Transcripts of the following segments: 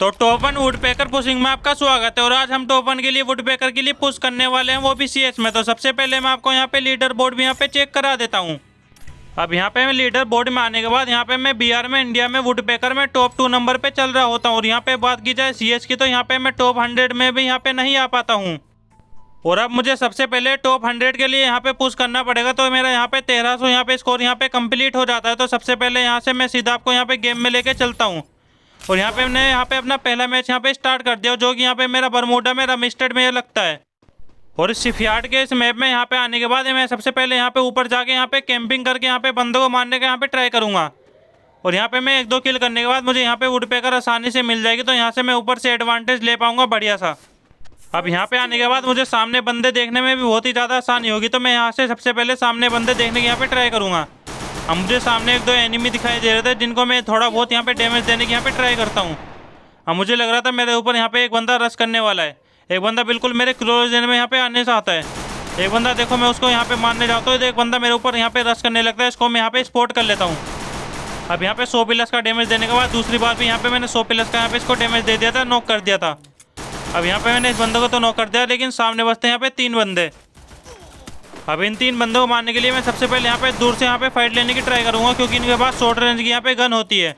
तो top 1 woodpecker pushing में आपका स्वागत है। और आज हम टॉप 1 के लिए वुडपेकर के लिए पुश करने वाले हैं, वो भी CS में। तो सबसे पहले मैं आपको यहाँ पे लीडर बोर्ड भी यहाँ पे चेक करा देता हूँ। अब यहाँ पे मैं लीडर बोर्ड में आने के बाद यहाँ पे मैं BR में इंडिया में वुडपेकर में टॉप 2 नंबर पे चल रहा होता हूँ। और यहाँ पे बात की जाए CS की तो यहाँ पे मैं टॉप 100 में भी यहाँ पे नहीं आ पाता हूँ। और अब मुझे सबसे पहले टॉप 100 के लिए यहाँ पे पुश करना पड़ेगा। तो मेरा यहाँ पे 1300 यहाँ पे स्कोर यहाँ पे कंप्लीट हो जाता है। तो सबसे पहले यहाँ से मैं सीधा आपको यहाँ पे गेम में लेके चलता हूँ। और यहाँ पे मैंने यहाँ पे अपना पहला मैच यहाँ पे स्टार्ट कर दिया, जो कि यहाँ पे मेरा बरमूडा में रमिस्टेड में लगता है। और इस शिपयार्ड के इस मैप में यहाँ पे आने के बाद मैं सबसे पहले यहाँ पे ऊपर जाके यहाँ पे कैंपिंग करके यहाँ पे बंदों को मारने का यहाँ पे ट्राई करूँगा। और यहाँ पे मैं 1-2 किल करने के बाद मुझे यहाँ पे वुडपेकर आसानी से मिल जाएगी। तो यहाँ से मैं ऊपर से एडवांटेज ले पाऊँगा बढ़िया सा। अब यहाँ पे आने के बाद मुझे सामने बंदे देखने में भी बहुत ही ज़्यादा आसानी होगी। तो मैं यहाँ से सबसे पहले सामने बंदे देखने की यहाँ पे ट्राई करूँगा। अब मुझे सामने 1-2 एनिमी दिखाई दे रहे थे, जिनको मैं थोड़ा बहुत यहाँ पे डैमेज देने की यहाँ पे ट्राई करता हूँ। अब मुझे लग रहा था मेरे ऊपर यहाँ पे एक बंदा रश करने वाला है। एक बंदा बिल्कुल मेरे क्लोज रेंज में यहाँ पे आने से आता है। एक बंदा देखो, मैं उसको यहाँ पे मारने जाता हूँ, एक बंदा मेरे ऊपर यहाँ पे रश करने लगता है। इसको मैं यहाँ पे स्पॉट कर लेता हूँ। अब यहाँ पे 100 प्लस का डैमेज देने के बाद दूसरी बार भी यहाँ पे मैंने 100 प्लस का यहाँ पे इसको डैमेज दे दिया था, नॉक कर दिया था। अब यहाँ पे मैंने इस बंदे को तो नॉक कर दिया, लेकिन सामने बचते हैं यहाँ पे 3 बंदे। अब इन 3 बंदों को मारने के लिए मैं सबसे पहले यहाँ पे दूर से यहाँ पे फाइट लेने की ट्राई करूँगा, क्योंकि इनके पास शॉर्ट रेंज की यहाँ पे गन होती है।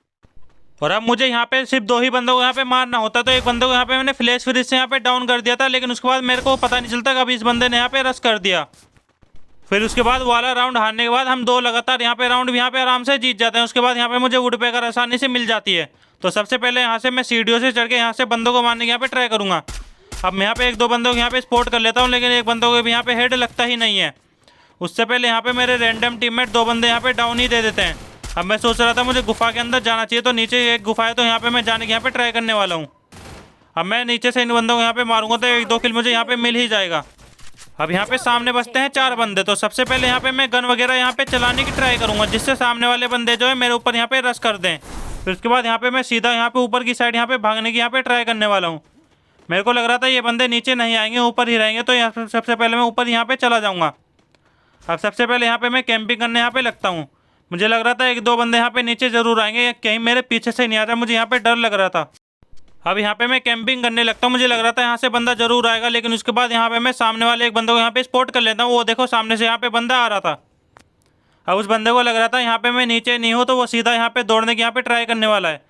और अब मुझे यहाँ पे सिर्फ 2 ही बंदों को यहाँ पे मारना होता। तो एक बंदे को यहाँ पे मैंने फ्लैश फ्रिज से यहाँ पे डाउन कर दिया था, लेकिन उसके बाद मेरे को पता नहीं चलता कभी इस बंदे ने यहाँ पे रश कर दिया। फिर उसके बाद वाला राउंड हारने के बाद हम 2 लगातार यहाँ पे राउंड यहाँ पे आराम से जीत जाते हैं। उसके बाद यहाँ पे मुझे वुडपेकर आसानी से मिल जाती है। तो सबसे पहले यहाँ से मैं सीढ़ियों से चढ़ के यहाँ से बंदों को मारने की यहाँ पे ट्राई करूँगा। अब मैं यहाँ पे 1-2 बंदों को यहाँ पे स्पॉट कर लेता हूँ, लेकिन एक बंदों को भी यहाँ पे हेड लगता ही नहीं है। उससे पहले यहाँ पे मेरे रैंडम टीममेट 2 बंदे यहाँ पे डाउन ही दे देते हैं। अब मैं सोच रहा था मुझे गुफा के अंदर जाना चाहिए, तो नीचे एक गुफा है, तो यहाँ पे मैं जाने की यहाँ पे ट्राई करने वाला हूँ। अब मैं नीचे से इन बंदों को यहाँ पे मारूंगा तो 1-2 किल मुझे यहाँ पे मिल ही जाएगा। अब यहाँ पे सामने बचते हैं 4 बंदे। तो सबसे पहले यहाँ पे मैं गन वगैरह यहाँ पे चलाने की ट्राई करूँगा, जिससे सामने वाले बंदे जो है मेरे ऊपर यहाँ पे रश कर दें। फिर उसके बाद यहाँ पे मैं सीधा यहाँ पे ऊपर की साइड यहाँ पे भागने की यहाँ पे ट्राई करने वाला हूँ। मेरे को लग रहा था ये बंदे नीचे नहीं आएंगे, ऊपर ही रहेंगे, तो यहाँ सबसे पहले मैं ऊपर यहाँ पे चला जाऊँगा। अब सबसे पहले यहाँ पे मैं कैंपिंग करने यहाँ पे लगता हूँ। मुझे लग रहा था 1-2 बंदे यहाँ पे नीचे जरूर आएंगे, कहीं मेरे पीछे से नहीं आ रहा, मुझे यहाँ पे डर लग रहा था। अब यहाँ पे मैं कैंपिंग करने लगता हूँ। मुझे लग रहा था यहाँ से बंदा जरूर आएगा, लेकिन उसके बाद यहाँ पे मैं सामने वाले एक बंदे को यहाँ पे स्पॉट कर लेता हूँ। वो देखो सामने से यहाँ पे बंदा आ रहा था। अब उस बंदे को लग रहा था यहाँ पे मैं नीचे नहीं हूँ, तो वो सीधा यहाँ पे दौड़ने की यहाँ पे ट्राई करने वाला है।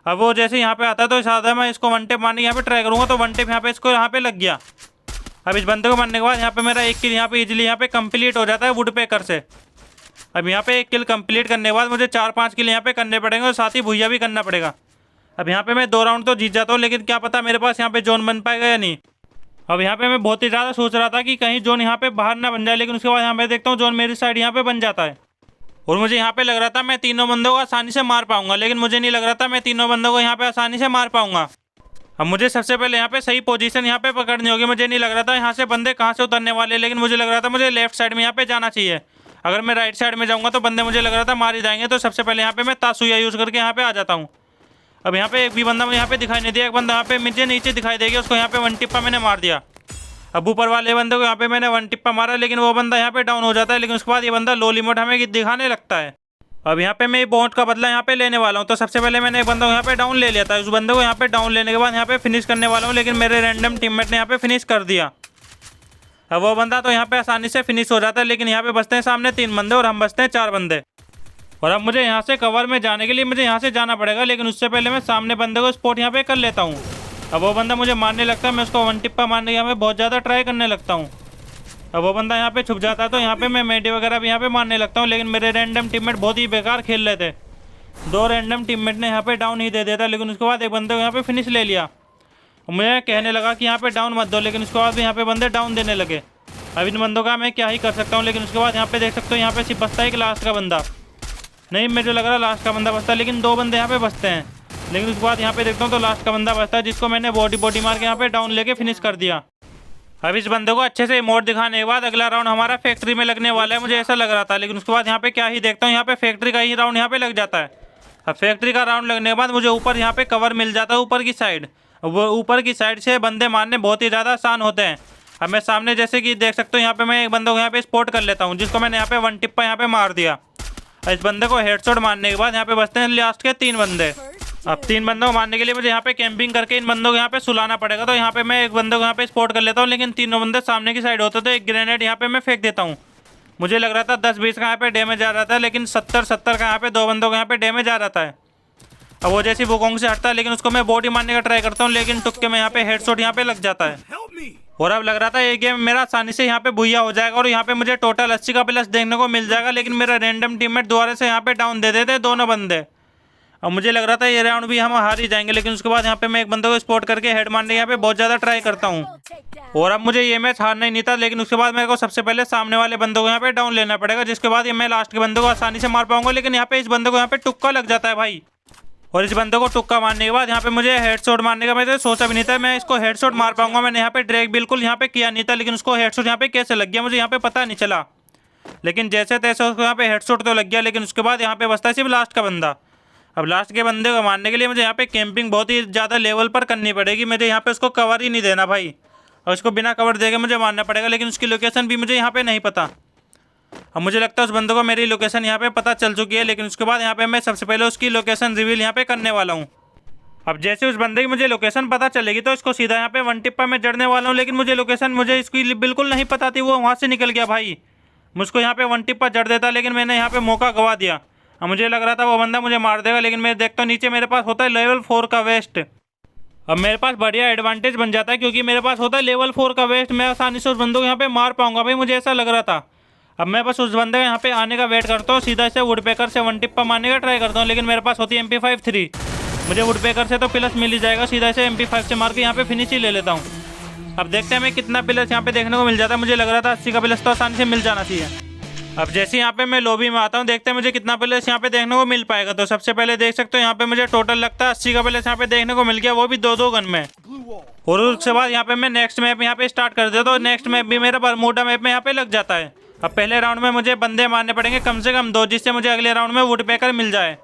अब वो जैसे यहाँ पे आता है तो साधा मैं इसको 1 टेप मारने की यहाँ पे ट्राई करूँगा, तो 1 टेप यहाँ पे इसको यहाँ पे लग गया। अब इस बंदे को मारने के बाद यहाँ पे मेरा 1 किल यहाँ पे इजीली यहाँ पे कंप्लीट हो जाता है वुडपेकर से। अब यहाँ पे 1 किल कंप्लीट करने के बाद मुझे 4-5 किल यहाँ पे करने पड़ेंगे, और साथ ही भुइया भी करना पड़ेगा। अब यहाँ पे मैं 2 राउंड तो जीत जाता हूँ, लेकिन क्या पता मेरे पास यहाँ पे जोन बन पाएगा या नहीं। अब यहाँ पे मैं बहुत ही ज़्यादा सोच रहा था कि कहीं जोन यहाँ पे बाहर ना बन जाए, लेकिन उसके बाद यहाँ पे देखता हूँ जोन मेरी साइड यहाँ पे बन जाता है। और मुझे यहाँ पे लग रहा था मैं 3 बंदों को आसानी से मार पाऊंगा, लेकिन मुझे नहीं लग रहा था मैं 3 बंदों को यहाँ पे आसानी से मार पाऊंगा। अब मुझे सबसे पहले यहाँ पे सही पोजीशन यहाँ पे पकड़नी होगी। मुझे नहीं लग रहा था यहाँ से बंदे कहाँ से उतरने वाले, लेकिन मुझे लग रहा था मुझे लेफ्ट साइड में यहाँ पे जाना चाहिए। अगर मैं राइट साइड में जाऊँगा तो बंदे मुझे लग रहा था मार ही जाएंगे। तो सबसे पहले यहाँ पे मैं तासुया यूज़ करके यहाँ पे आ जाता हूँ। अब यहाँ पे एक भी बंदा मुझे यहाँ पे दिखाई नहीं दिया। एक बंदा यहाँ पे मुझे नीचे दिखाई देगा, उसको यहाँ पे 1 टिप्पा मैंने मार दिया। अब ऊपर वाले बंदे को यहाँ पे मैंने 1 टिप्पा मारा, लेकिन वो बंदा यहाँ पे डाउन हो जाता है। लेकिन उसके बाद ये बंदा लो लिमिट हमें दिखाने लगता है। अब यहाँ पे मैं बॉन्ड का बदला यहाँ पे लेने वाला हूँ। तो सबसे पहले मैंने एक बंदा को यहाँ पे डाउन ले लिया था। उस बंदे को यहाँ पे डाउन लेने के बाद यहाँ पे फिनिश करने वाला हूँ, लेकिन मेरे रैंडम टीममेट ने यहाँ पे फिनिश कर दिया। अब वो बंदा तो यहाँ पे आसानी से फिनिश हो जाता है, लेकिन यहाँ पे बचते हैं सामने 3 बंदे और हम बचते हैं 4 बंदे। और अब मुझे यहाँ से कवर में जाने के लिए मुझे यहाँ से जाना पड़ेगा, लेकिन उससे पहले मैं सामने बंदे को स्पॉट यहाँ पे कर लेता हूँ। अब वो बंदा मुझे मारने लगता है, मैं उसको 1 टिप्पा मारने की यहाँ पे बहुत ज़्यादा ट्राई करने लगता हूँ। अब वो बंदा यहाँ पे छुप जाता है, तो यहाँ पे मैं मेडी वगैरह भी यहाँ पे मारने लगता हूँ, लेकिन मेरे रैंडम टीममेट बहुत ही बेकार खेल रहे थे। 2 रैंडम टीममेट ने यहाँ पे डाउन ही दे दिया था, लेकिन उसके बाद एक बंदे को यहाँ पे फिनिश ले लिया। मुझे कहने लगा कि यहाँ पे डाउन मत दो, लेकिन उसके बाद भी यहाँ पे बंदे डाउन देने लगे। अब इन बंदों का मैं क्या ही कर सकता हूँ। लेकिन उसके बाद यहाँ पे देख सकते हो यहाँ पे सिर्फ बचता है एक लास्ट का बंदा। नहीं, मुझे लग रहा है लास्ट का बंदा बचता है, लेकिन 2 बंदे यहाँ पे बचते हैं। लेकिन उसके बाद यहाँ पे देखता हूँ तो लास्ट का बंदा बचता है, जिसको मैंने बॉडी मार के यहाँ पे डाउन लेके फिनिश कर दिया। अब इस बंदे को अच्छे से इमोट दिखाने के बाद अगला राउंड हमारा फैक्ट्री में लगने वाला है, मुझे ऐसा लग रहा था। लेकिन उसके बाद यहाँ पे क्या ही देखता हूँ, यहाँ पे फैक्ट्री का ही राउंड यहाँ पे लग जाता है। अब फैक्ट्री का राउंड लगने के बाद मुझे ऊपर यहाँ पे कवर मिल जाता है ऊपर की साइड। वो ऊपर की साइड से बंदे मारने बहुत ही ज़्यादा आसान होते हैं। अब मैं सामने जैसे कि देख सकते हो यहाँ पे मैं एक बंदे को यहाँ पे स्पॉट कर लेता हूँ, जिसको मैंने यहाँ पे 1 टिप्पा यहाँ पे मार दिया। इस बंदे को हेडशॉट मारने के बाद यहाँ पे बचते हैं लास्ट के 3 बंदे। अब 3 बंदों को मारने के लिए मुझे यहाँ पे कैंपिंग करके इन बंदों को यहाँ पे सुलाना पड़ेगा। तो यहाँ पे मैं एक बंदे को यहाँ पे स्पॉट कर लेता हूँ, लेकिन तीनों बंदे सामने की साइड होते तो एक ग्रेनेड यहाँ पे मैं फेंक देता हूँ। मुझे लग रहा था 10-20 का यहाँ पे डैमेज आ रहा था, लेकिन 70-70 का यहाँ पे 2 बंदों का यहाँ पे डैमेज आ रहा था। अब वो जैसी वुकोंग से हटता है, लेकिन उसको मैं बॉडी मारने का ट्राई करता हूँ, लेकिन तुक्के में यहाँ पे हेडशॉट यहाँ पे लग जाता है। और अब लग रहा था ये गेम मेरा आसानी से यहाँ पे भुइया हो जाएगा और यहाँ पे मुझे टोटल 80 का प्लस देखने को मिल जाएगा, लेकिन मेरा रैंडम टीममेट दोबारा से यहाँ पे डाउन दे देते दोनों बंदे। अब मुझे लग रहा था ये राउंड भी हम हार ही जाएंगे, लेकिन उसके बाद यहाँ पे मैं एक बंदे को स्पॉट करके हेड मारने यहाँ पे बहुत ज़्यादा ट्राई करता हूँ। और अब मुझे ये मैच हारना ही नहीं था, लेकिन उसके बाद मेरे को सबसे पहले सामने वाले बंदों को यहाँ पे डाउन लेना पड़ेगा, जिसके बाद ये मैं लास्ट के बंदे को आसानी से मार पाऊंगा। लेकिन यहाँ पे इस बंदे को यहाँ पे टुक्का लग जाता है भाई, और इस बंदे को टुक्का मारने के बाद यहाँ पे मुझे हेडशॉट मारने का मैंने सोचा भी नहीं था मैं इसको हेडशॉट मार पाऊंगा। मैंने यहाँ पे ड्रैग बिल्कुल यहाँ पे किया नहीं था, लेकिन उसको हेडशॉट यहाँ पे कैसे लग गया मुझे यहाँ पे पता नहीं चला। लेकिन जैसे तैसे उसको यहाँ पे हेडशॉट तो लग गया, लेकिन उसके बाद यहाँ पे बचता है सिर्फ लास्ट का बंदा। अब लास्ट के बंदे को मारने के लिए मुझे यहाँ पे कैंपिंग बहुत ही ज़्यादा लेवल पर करनी पड़ेगी। मुझे यहाँ पे उसको कवर ही नहीं देना भाई, और उसको बिना कवर देके मुझे मारना पड़ेगा, लेकिन उसकी लोकेशन भी मुझे यहाँ पे नहीं पता। अब मुझे लगता है उस बंदे को मेरी लोकेशन यहाँ पे पता चल चुकी है, लेकिन उसके बाद यहाँ पे मैं सबसे पहले उसकी लोकेशन रिवील यहाँ पे करने वाला हूँ। अब जैसे उस बंदे की मुझे लोकेशन पता चलेगी तो इसको सीधा यहाँ पे वन टिप्पा में जड़ने वाला हूँ, लेकिन मुझे लोकेशन मुझे इसकी बिल्कुल नहीं पता थी। वो वहाँ से निकल गया भाई, मुझको यहाँ पे वन टिप्पा जड़ देता, लेकिन मैंने यहाँ पे मौका गवा दिया। अब मुझे लग रहा था वो बंदा मुझे मार देगा, लेकिन मैं देखता हूँ नीचे मेरे पास होता है लेवल 4 का वेस्ट। अब मेरे पास बढ़िया एडवांटेज बन जाता है, क्योंकि मेरे पास होता है लेवल 4 का वेस्ट। मैं आसानी से उस बंदे को यहाँ पे मार पाऊंगा भाई, मुझे ऐसा लग रहा था। अब मैं बस उस बंदे के यहाँ पे आने का वेट करता हूँ, सीधा से वुडपेकर से वन टिप्पा मारने का ट्राई करता हूँ, लेकिन मेरे पास होती है MP5-3। मुझे वुडपेकर से तो प्लस मिल ही जाएगा, सीधा से MP5 से मार के यहाँ पे फिनिश ही ले लेता हूँ। अब देखते हैं मैं कितना प्लस यहाँ पे देखने को मिल जाता है। मुझे लग रहा था 80 का प्लस तो आसानी से मिल जाना चाहिए। अब जैसे यहाँ पे मैं लॉबी में आता हूँ, देखते हैं मुझे कितना प्लस यहाँ पे देखने को मिल पाएगा। तो सबसे पहले देख सकते हो यहाँ पे मुझे टोटल लगता है 80 का प्लस यहाँ पे देखने को मिल गया, वो भी 2-2 गन में। और उसके बाद यहाँ पे मैं नेक्स्ट मैप यहाँ पे स्टार्ट कर देता हूँ। नेक्स्ट मैप भी मेरा बरमूडा मैप में यहाँ पे लग जाता है। अब पहले राउंड में मुझे बंदे मारने पड़ेंगे कम से कम 2, जिससे मुझे अगले राउंड में वुडपेकर मिल जाए।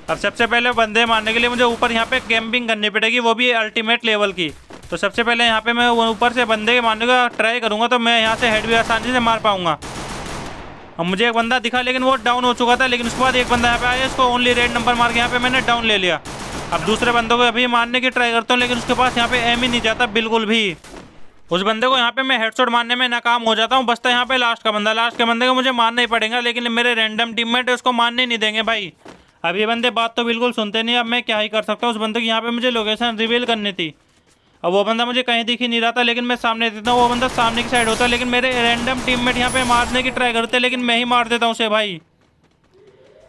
अब सबसे पहले बंदे मारने के लिए मुझे ऊपर यहाँ पे कैंपिंग करनी पड़ेगी, वो भी अल्टीमेट लेवल की। तो सबसे पहले यहाँ पे मैं ऊपर से बंदे मारने का ट्राई करूँगा, तो मैं यहाँ से हेड भी आसानी से मार पाऊँगा। अब मुझे एक बंदा दिखा, लेकिन वो डाउन हो चुका था, लेकिन उसके बाद एक बंदा यहाँ पे आया, इसको ओनली रेड नंबर मार के यहाँ पे मैंने डाउन ले लिया। अब दूसरे बंदों को अभी मारने की ट्राई करता हूँ, लेकिन उसके पास यहाँ पे एम ही नहीं जाता बिल्कुल भी। उस बंदे को यहाँ पे मैं हेडशॉट मारने में नाकाम हो जाता हूँ। बसता यहाँ पे लास्ट का बंदा। लास्ट के बंदे को मुझे मारना ही पड़ेगा, लेकिन मेरे रैंडम टीममेट उसको मारने नहीं देंगे भाई। अब ये बंदे बात तो बिल्कुल सुनते नहीं। अब मैं क्या ही कर सकता हूँ। उस बंदे की यहाँ पे मुझे लोकेशन रिवील करनी थी। अब वो बंदा मुझे कहीं दिख ही नहीं रहा था, लेकिन मैं सामने देता हूँ। वो बंदा सामने की साइड होता है, लेकिन मेरे रैंडम टीममेट यहाँ पे मारने की ट्राई करते हैं, लेकिन मैं ही मार देता हूँ उसे भाई।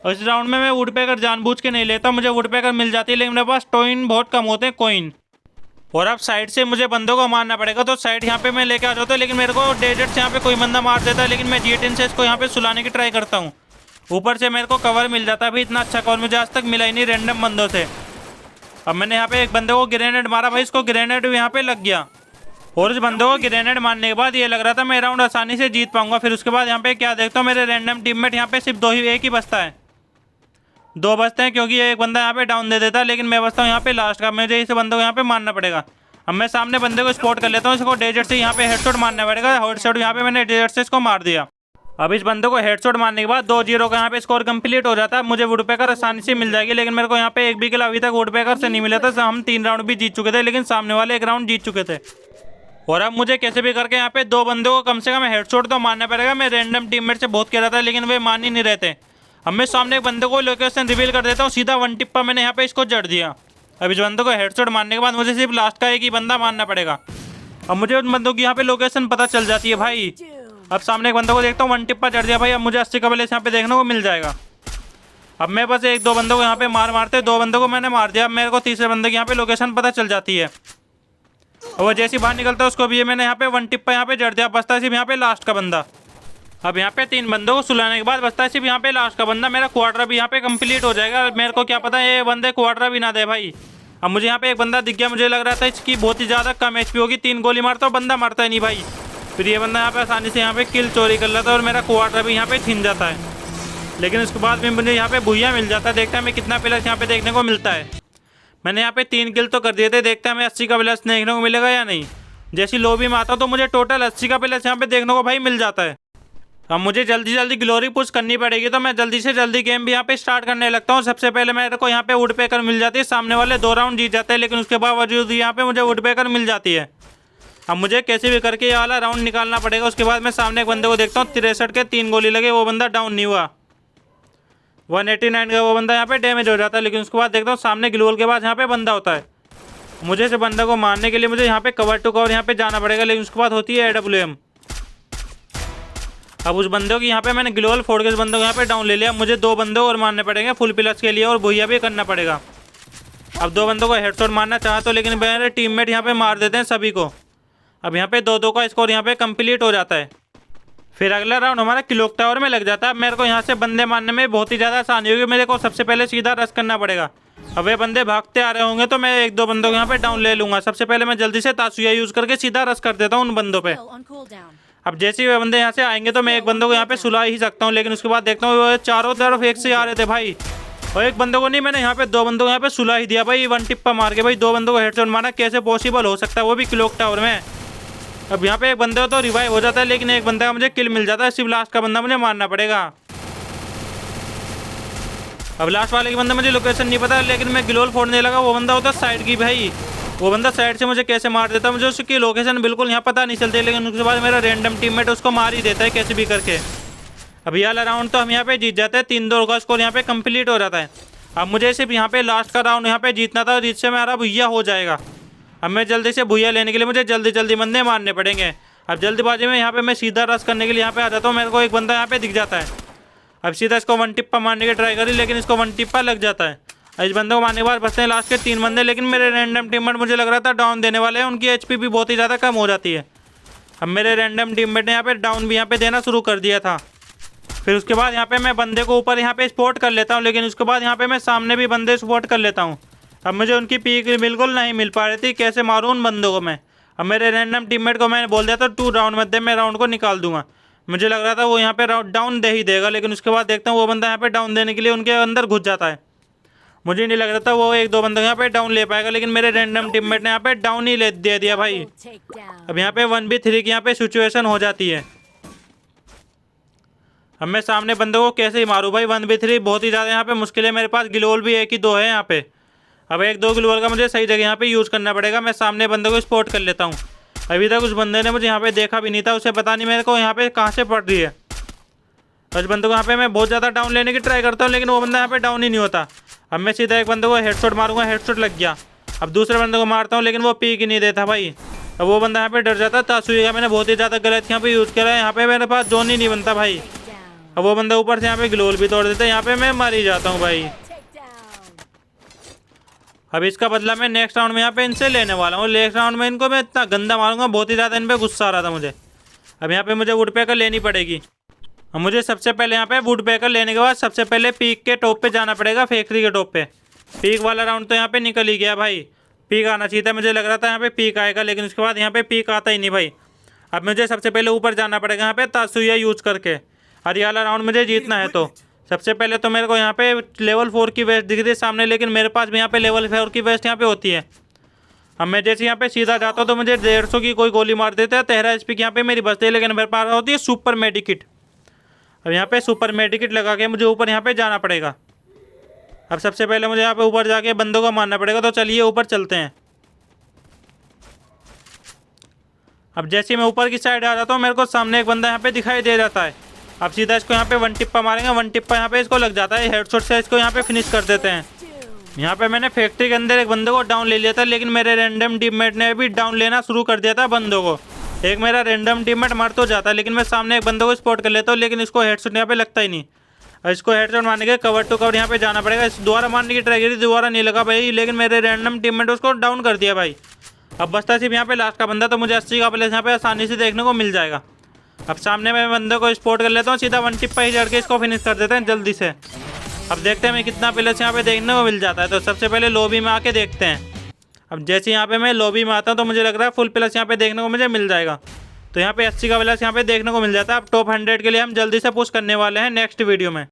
और इस राउंड में मैं वुडपेकर जानबूझ के नहीं लेता, मुझे वुडपेकर मिल जाती है, लेकिन मेरे पास टॉइन बहुत कम होते हैं कॉइन। और अब साइड से मुझे बंदों को मारना पड़ेगा, तो साइड यहाँ पे मैं लेके आ जाता हूँ, लेकिन मेरे को डेजर्ट से यहाँ पे कोई बंदा मार देता है, लेकिन मैं G10 से इसको यहाँ पे सुलाने की ट्राई करता हूँ। ऊपर से मेरे को कवर मिल जाता है। अभी इतना अच्छा कवर मुझे आज तक मिला ही नहीं रैंडम बंदों से। अब मैंने यहाँ पे एक बंदे को ग्रेनेड मारा भाई, इसको ग्रेनेड भी यहाँ पे लग गया। और इस बंदे को ग्रेनेड मारने के बाद ये लग रहा था मैं राउंड आसानी से जीत पाऊंगा। फिर उसके बाद यहाँ पे क्या देखता हूँ, मेरे रैंडम टीममेट यहाँ पे सिर्फ एक ही बचता है, 2 बचते हैं, क्योंकि एक बंदा यहाँ पे डाउन दे देता है, लेकिन मैं बचता हूँ यहाँ पे लास्ट का। मुझे इस बंदे को यहाँ पे मारना पड़ेगा। अब मैं सामने बंदे को स्पॉट कर लेता हूँ, इसको डेजर्ट से यहाँ पे हेडशॉट मारना पड़ेगा। हेडशॉट यहाँ पे मैंने डेजर्ट से इसको मार दिया। अब इस बंदे को हेडशॉट मारने के बाद 2-0 का यहाँ पे स्कोर कंप्लीट हो जाता है। मुझे वुडपेकर आसानी से मिल जाएगी, लेकिन मेरे को यहाँ पे एक भी किल अभी तक वुडपेकर से नहीं मिला था। हम 3 राउंड भी जीत चुके थे, लेकिन सामने वाले 1 राउंड जीत चुके थे। और अब मुझे कैसे भी करके यहाँ पे 2 बंदों को कम से कम हेडशॉट तो मारना पड़ेगा। मैं रैंडम टीममेट से बहुत कह रहा था, लेकिन वे मान ही नहीं रहते। अब मैं सामने एक बंदे को लोकेशन रिवील कर देता हूँ, सीधा वन टिप्पा मैंने यहाँ पे इसको जड़ दिया। अब इस बंदे को हेडशॉट मारने के बाद मुझे सिर्फ लास्ट का एक ही बंदा मारना पड़ेगा। अब मुझे उन बंदों की यहाँ पे लोकेशन पता चल जाती है भाई। अब सामने एक बंदे को देखता हूँ, वन टिप्पा चढ़ दिया भाई। अब मुझे 80 का प्लेस यहाँ पे देखने को मिल जाएगा। अब मैं बस 1-2 बंदों को यहाँ पे मारते 2 बंदों को मैंने मार दिया। अब मेरे को तीसरे बंदे की यहाँ पे लोकेशन पता चल जाती है। और वो जैसे बाहर निकलता है, उसको भी मैंने यहाँ पे वन टिप्पा यहाँ पे जड़ दिया। बसता है सिर्फ यहाँ पे लास्ट का बंदा। अब यहाँ पे 3 बंदों को सुलाने के बाद बसता है सिर्फ यहाँ पे लास्ट का बंदा। मेरा क्वार्टर भी यहाँ पे कंप्लीट हो जाएगा। मेरे को क्या पता ये बंदे क्वार्टर भी ना दे भाई। अब मुझे यहाँ पे एक बंदा दिख गया, मुझे लग रहा था इसकी बहुत ही ज़्यादा कम HP होगी। 3 गोली मारता हूँ, बंदा मरता ही नहीं भाई। फिर ये बंदा यहाँ पे आसानी से यहाँ पे किल चोरी कर लेता है, और मेरा क्वार्टर भी यहाँ पे छिन जाता है। लेकिन उसके बाद भी मुझे यहाँ पे भुइया मिल जाता है। देखते हैं मैं कितना प्लस यहाँ पे देखने को मिलता है। मैंने यहाँ पे 3 किल तो कर दिए थे, देखते हैं हमें 80 का प्लस देखने को मिलेगा या नहीं। जैसी लॉबी में आता हूँ तो मुझे टोटल 80 का प्लस यहाँ पे देखने को भाई मिल जाता है। अब मुझे जल्दी जल्दी ग्लोरी पुश करनी पड़ेगी, तो मैं जल्दी से जल्दी गेम भी यहाँ पे स्टार्ट करने लगता हूँ। सबसे पहले मेरे को यहाँ पे वुड पेकर मिल जाती है, सामने वाले 2 राउंड जीत जाते हैं, लेकिन उसके बावजूद यहाँ पे मुझे वुड पेकर मिल जाती है। अब मुझे कैसे भी करके ये वाला राउंड निकालना पड़ेगा। उसके बाद मैं सामने एक बंदे को देखता हूँ, 63 के 3 गोली लगे, वो बंदा डाउन नहीं हुआ। 189 का वो बंदा यहाँ पे डैमेज हो जाता है, लेकिन उसके बाद देखता हूँ सामने ग्लोल के बाद यहाँ पे बंदा होता है। मुझे इस बंदा को मारने के लिए मुझे यहाँ पे कवर टू कवर यहाँ पे जाना पड़ेगा, लेकिन उसके बाद होती है AWM। अब उस बंदे को यहाँ पे मैंने ग्लोल फोड़ के उस बंदे को यहाँ पे डाउन ले लिया। मुझे 2 बंदे और मारने पड़ेंगे फुल प्लस के लिए, और भुइया भी करना पड़ेगा। अब 2 बंदों को हेडशॉट मारना चाहा तो, लेकिन मेरे टीममेट यहाँ पे मार देते हैं सभी को। अब यहाँ पे 2-2 का स्कोर यहाँ पे कंप्लीट हो जाता है। फिर अगला राउंड हमारा क्लॉक टावर में लग जाता है। अब मेरे को यहाँ से बंदे मारने में बहुत ही ज़्यादा आसानी होगी। मेरे को सबसे पहले सीधा रश करना पड़ेगा। अब वे बंदे भागते आ रहे होंगे तो मैं 1-2 बंदों को यहाँ पे डाउन ले लूँगा। सबसे पहले मैं जल्दी से तासुया यूज़ करके सीधा रश कर देता हूँ उन बंदों पे। अब जैसे ही वे बंदे यहाँ से आएंगे तो मैं एक बंदों को यहाँ पे सुला ही सकता हूँ, लेकिन उसके बाद देखता हूँ वो चारों तरफ एक से आ रहे थे भाई। और एक बंदे को नहीं, मैंने यहाँ पे 2 बंदों को यहाँ पे सुला ही दिया भाई, 1 टिप्पा मार के भाई 2 बंदों को हेडशॉट मारना कैसे पॉसिबल हो सकता है, वो भी क्लॉक टावर में। अब यहाँ पे एक बंदे को तो रिवाइव हो जाता है, लेकिन एक बंदा का मुझे किल मिल जाता है। सिर्फ लास्ट का बंदा मुझे मारना पड़ेगा। अब लास्ट वाले के बंदा मुझे लोकेशन नहीं पता, लेकिन मैं ग्लोल फोड़ने लगा। वो बंदा होता साइड की भाई, वो बंदा साइड से मुझे कैसे मार देता, मुझे उसकी लोकेशन बिल्कुल यहाँ पता नहीं चलती, लेकिन उसके बाद मेरा रैंडम टीममेट उसको मार ही देता है कैसे भी करके। अब ये वाला राउंड तो हम यहाँ पे जीत जाते हैं, 3-2 का स्कोर यहाँ पे कंप्लीट हो जाता है। अब मुझे सिर्फ यहाँ पे लास्ट का राउंड यहाँ पे जीतना था, जिससे मेरा भुइया हो जाएगा। अब मैं जल्दी से भुइया लेने के लिए मुझे जल्दी जल्दी बंदे मारने पड़ेंगे। अब जल्दीबाजी में यहाँ पे मैं सीधा रश करने के लिए यहाँ पे आ जाता हूँ। मेरे को एक बंदा यहाँ पे दिख जाता है। अब सीधा इसको 1 टिप्पा मारने की ट्राई करी, लेकिन इसको 1 टिप्पा लग जाता है। इस बंदे को मारने के बाद बचते हैं लास्ट के 3 बंदे, लेकिन मेरे रैंडम टीममेट मुझे लग रहा था डाउन देने वाले हैं, उनकी HP भी बहुत ही ज़्यादा कम हो जाती है। अब मेरे रैंडम टीममेट ने यहाँ पे डाउन भी यहाँ पे देना शुरू कर दिया था। फिर उसके बाद यहाँ पे मैं बंदे को ऊपर यहाँ पे स्पॉट कर लेता हूँ, लेकिन उसके बाद यहाँ पे मैं सामने भी बंदे स्पॉट कर लेता हूँ। अब मुझे उनकी पीक बिल्कुल नहीं मिल पा रही थी, कैसे मारूँ उन बंदों को मैं। अब मेरे रैंडम टीममेट को मैंने बोल दिया था 2 राउंड मत दे, मैं राउंड को निकाल दूंगा। मुझे लग रहा था वो यहाँ पे डाउन दे ही देगा, लेकिन उसके बाद देखता हूँ वो बंदा यहाँ पे डाउन देने के लिए उनके अंदर घुस जाता है। मुझे नहीं लग रहा था वो 1-2 बंदे यहाँ पे डाउन ले पाएगा, लेकिन मेरे रैंडम टीममेट ने यहाँ पे डाउन ही दे दिया भाई। अब यहाँ पे 1v3 की यहाँ पे सिचुएशन हो जाती है। अब मैं सामने बंदों को कैसे ही मारूँ भाई, 1v3 बहुत ही ज़्यादा यहाँ पे मुश्किल है। मेरे पास ग्लोल भी 1 ही 2 है यहाँ पे। अब 1-2 ग्लोल का मुझे सही जगह यहाँ पे यूज़ करना पड़ेगा। मैं सामने बंदे को स्पॉट कर लेता हूँ। अभी तक उस बंदे ने मुझे यहाँ पे देखा भी नहीं था, उसे पता नहीं मेरे को यहाँ पे कहाँ से पड़ रही है। उस बंदे को यहाँ पे मैं बहुत ज़्यादा डाउन लेने की ट्राई करता हूँ, लेकिन वो बंदा यहाँ पे डाउन ही नहीं होता। अब मैं सीधा एक बंदे को हेडशॉट मारूंगा, हेडशॉट लग गया। अब दूसरे बंदे को मारता हूँ, लेकिन वो पीक ही नहीं देता भाई। अब वो बंदा यहाँ पे डर जाता है। तासुया मैंने बहुत ही ज़्यादा गलत यहाँ पे यूज़ करा है, यहाँ पे मेरे पास जोन ही नहीं बनता भाई। अब वो बंदा ऊपर से यहाँ पे ग्लोल भी तोड़ देता है, यहाँ पे मैं मर ही जाता हूँ भाई। अब इसका बदला मैं नेक्स्ट राउंड में यहाँ पे इनसे लेने वाला हूँ। नेक्स्ट राउंड में इनको मैं इतना गंदा मारूंगा, बहुत ही ज़्यादा इन पे गुस्सा आ रहा था मुझे। अब यहाँ पे मुझे वुड पेकर लेनी पड़ेगी। अब मुझे सबसे पहले यहाँ पे वुड पेकर लेने के बाद सबसे पहले पीक के टॉप पे जाना पड़ेगा, फैक्ट्री के टॉप पे। पीक वाला राउंड तो यहाँ पे निकल ही गया भाई। पीक आना चाहिए था, मुझे लग रहा था यहाँ पे पीक आएगा, लेकिन उसके बाद यहाँ पे पीक आता ही नहीं भाई। अब मुझे सबसे पहले ऊपर जाना पड़ेगा यहाँ पे तासुया यूज़ करके। और ये वाला राउंड मुझे जीतना है, तो सबसे पहले तो मेरे को यहाँ पे लेवल 4 की वेस्ट दिख रही है सामने, लेकिन मेरे पास भी यहाँ पे लेवल 4 की वेस्ट यहाँ पे होती है। अब मैं जैसे यहाँ पे सीधा जाता हूँ तो मुझे 150 की कोई गोली मार देता है। 13 HP की यहाँ पे मेरी बचती है, लेकिन मेरे पास होती है सुपर मेडिकिट। अब यहाँ पे सुपर मेडिकिट लगा के मुझे ऊपर यहाँ पे जाना पड़ेगा। अब सबसे पहले मुझे यहाँ पे ऊपर जाके बंदों को मारना पड़ेगा, तो चलिए ऊपर चलते हैं। अब जैसे मैं ऊपर की साइड आ जाता हूँ, मेरे को सामने एक बंदा यहाँ पे दिखाई दे जाता है। अब सीधा इसको यहाँ पे 1 टिप्पा मारेंगे, 1 टिप्पा यहाँ पे इसको लग जाता है। हेडशॉट से इसको यहाँ पे फिनिश कर देते हैं। यहाँ पे मैंने फैक्ट्री के अंदर एक बंदे को डाउन ले लिया था, लेकिन मेरे रैंडम टीममेट ने भी डाउन लेना शुरू कर दिया था बंदों को। एक मेरा रैंडम टीममेट मर तो जाता है, लेकिन मैं सामने एक बंदे को स्पॉट कर लेता हूँ, लेकिन इसको हेडशॉट यहाँ पे लगता ही नहीं। और इसको हेडशॉट मारने के कवर टू कवर यहाँ पे जाना पड़ेगा। इस दोबारा मारने की ट्राई करी, दोबारा नहीं लगा भाई, लेकिन मेरे रैंडम टीममेट उसको डाउन कर दिया भाई। अब बचता सिर्फ यहाँ पे लास्ट का बंदा, तो मुझे 80 का प्लेस यहाँ पे आसानी से देखने को मिल जाएगा। अब सामने मैं बंदे को स्पॉट कर लेता हूँ, सीधा 1 टिप्पा ही चढ़ के इसको फिनिश कर देते हैं जल्दी से। अब देखते हैं मैं कितना प्लेस यहाँ पे देखने को मिल जाता है। तो सबसे पहले लॉबी में आके देखते हैं। अब जैसे यहाँ पे मैं लॉबी में आता हूँ तो मुझे लग रहा है फुल प्लस यहाँ पे देखने को मुझे मिल जाएगा। तो यहाँ पे 80 का प्लस यहाँ पे देखने को मिल जाता है। अब टॉप 100 के लिए हम जल्दी से पुश करने वाले हैं नेक्स्ट वीडियो में।